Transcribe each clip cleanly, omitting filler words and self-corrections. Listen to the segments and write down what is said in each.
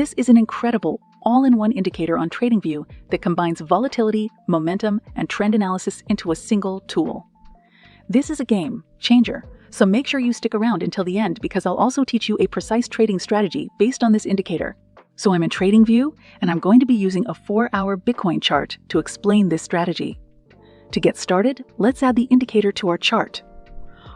This is an incredible all-in-one indicator on TradingView that combines volatility, momentum, and trend analysis into a single tool. This is a game changer, so make sure you stick around until the end because I'll also teach you a precise trading strategy based on this indicator. So I'm in TradingView, and I'm going to be using a 4-hour Bitcoin chart to explain this strategy. To get started, let's add the indicator to our chart.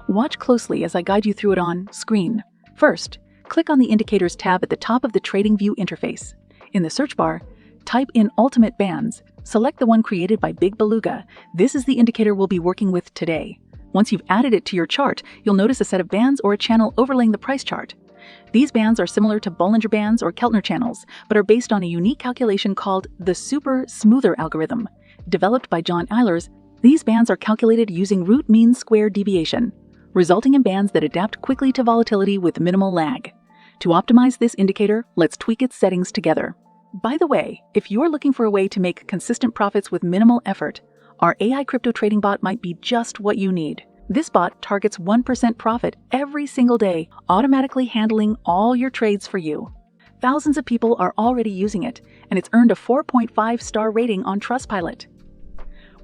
Watch closely as I guide you through it on screen. First, click on the Indicators tab at the top of the TradingView interface. In the search bar, type in Ultimate Bands. Select the one created by Big Beluga. This is the indicator we'll be working with today. Once you've added it to your chart, you'll notice a set of bands or a channel overlaying the price chart. These bands are similar to Bollinger Bands or Keltner channels, but are based on a unique calculation called the Super Smoother algorithm. Developed by John Eilers, these bands are calculated using root mean square deviation, resulting in bands that adapt quickly to volatility with minimal lag. To optimize this indicator, let's tweak its settings together. By the way, if you're looking for a way to make consistent profits with minimal effort, our AI crypto trading bot might be just what you need. This bot targets 1% profit every single day, automatically handling all your trades for you. Thousands of people are already using it, and it's earned a 4.5-star rating on Trustpilot.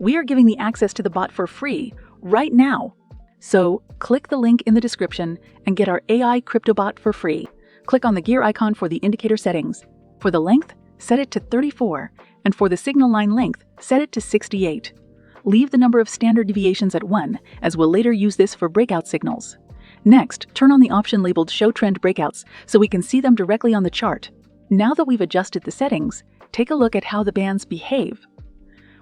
We are giving the access to the bot for free right now. So click the link in the description and get our AI crypto bot for free. Click on the gear icon for the indicator settings. For the length, set it to 34, and for the signal line length, set it to 68. Leave the number of standard deviations at 1, as we'll later use this for breakout signals. Next, turn on the option labeled Show Trend Breakouts so we can see them directly on the chart. Now that we've adjusted the settings, take a look at how the bands behave.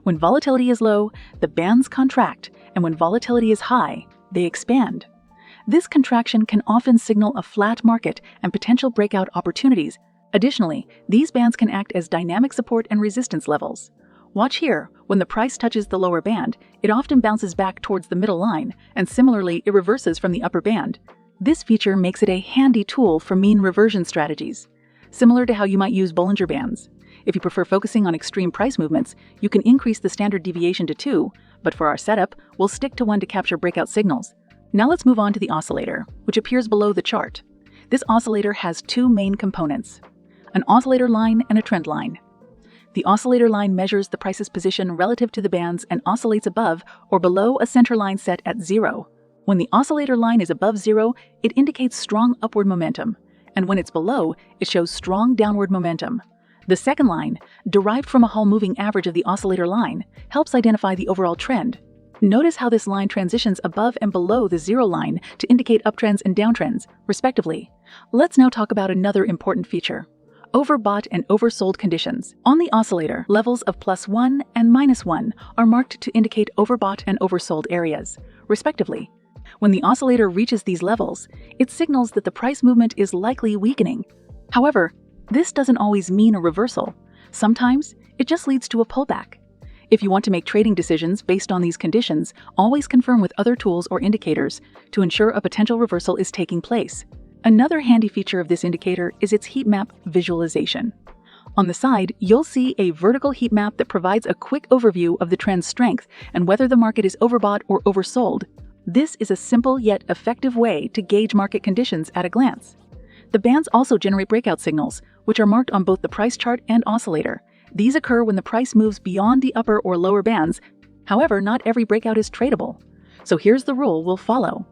When volatility is low, the bands contract, and when volatility is high, they expand. This contraction can often signal a flat market and potential breakout opportunities. Additionally, these bands can act as dynamic support and resistance levels. Watch here, when the price touches the lower band, it often bounces back towards the middle line, and similarly, it reverses from the upper band. This feature makes it a handy tool for mean reversion strategies, similar to how you might use Bollinger Bands. If you prefer focusing on extreme price movements, you can increase the standard deviation to 2, but for our setup, we'll stick to 1 to capture breakout signals. Now let's move on to the oscillator, which appears below the chart. This oscillator has 2 main components: an oscillator line and a trend line. The oscillator line measures the price's position relative to the bands and oscillates above or below a center line set at 0. When the oscillator line is above 0, it indicates strong upward momentum, and when it's below, it shows strong downward momentum. The second line, derived from a whole moving average of the oscillator line, helps identify the overall trend. Notice how this line transitions above and below the 0 line to indicate uptrends and downtrends, respectively. Let's now talk about another important feature: overbought and oversold conditions. On the oscillator, levels of +1 and -1 are marked to indicate overbought and oversold areas, respectively. When the oscillator reaches these levels, it signals that the price movement is likely weakening. However, this doesn't always mean a reversal. Sometimes, it just leads to a pullback. If you want to make trading decisions based on these conditions, always confirm with other tools or indicators to ensure a potential reversal is taking place. Another handy feature of this indicator is its heat map visualization. On the side, you'll see a vertical heat map that provides a quick overview of the trend's strength and whether the market is overbought or oversold. This is a simple yet effective way to gauge market conditions at a glance. The bands also generate breakout signals, which are marked on both the price chart and oscillator. These occur when the price moves beyond the upper or lower bands. However, not every breakout is tradable. So here's the rule we'll follow.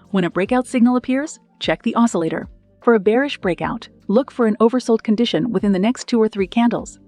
When a breakout signal appears, check the oscillator. For a bearish breakout, look for an oversold condition within the next 2 or 3 candles.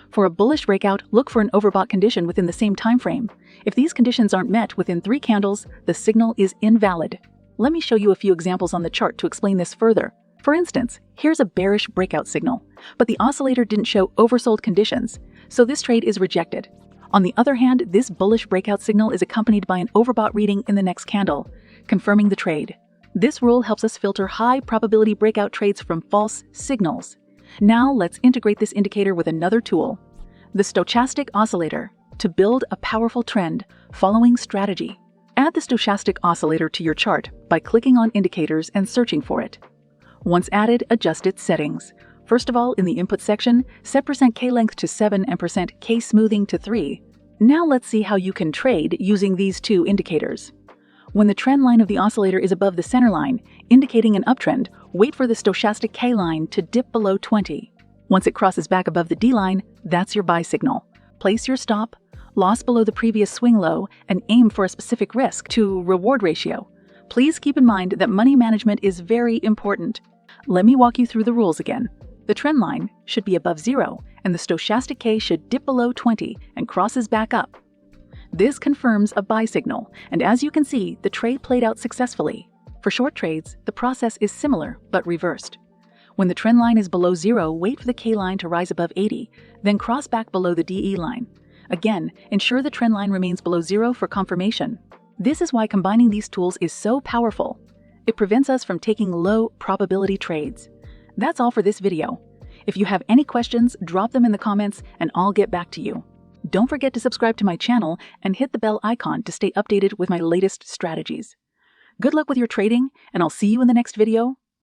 For a bullish breakout, look for an overbought condition within the same time frame. If these conditions aren't met within 3 candles, the signal is invalid. Let me show you a few examples on the chart to explain this further. For instance, here's a bearish breakout signal, but the oscillator didn't show oversold conditions, so this trade is rejected. On the other hand, this bullish breakout signal is accompanied by an overbought reading in the next candle, confirming the trade. This rule helps us filter high probability breakout trades from false signals. Now let's integrate this indicator with another tool, the stochastic oscillator, to build a powerful trend following strategy. Add the stochastic oscillator to your chart by clicking on indicators and searching for it. Once added, adjust its settings. First of all, in the input section, set %K length to 7 and %K smoothing to 3. Now let's see how you can trade using these 2 indicators. When the trend line of the oscillator is above the center line, indicating an uptrend, wait for the stochastic K line to dip below 20. Once it crosses back above the D line, that's your buy signal. Place your stop, loss below the previous swing low, and aim for a specific risk to reward ratio. Please keep in mind that money management is very important. Let me walk you through the rules again. The trend line should be above 0, and the stochastic K should dip below 20 and crosses back up. This confirms a buy signal, and as you can see, the trade played out successfully. For short trades, the process is similar but reversed. When the trend line is below 0, wait for the K line to rise above 80, then cross back below the DE line. Again, ensure the trend line remains below 0 for confirmation. This is why combining these tools is so powerful. It prevents us from taking low probability trades. That's all for this video. If you have any questions, drop them in the comments and I'll get back to you. Don't forget to subscribe to my channel and hit the bell icon to stay updated with my latest strategies. Good luck with your trading, and I'll see you in the next video.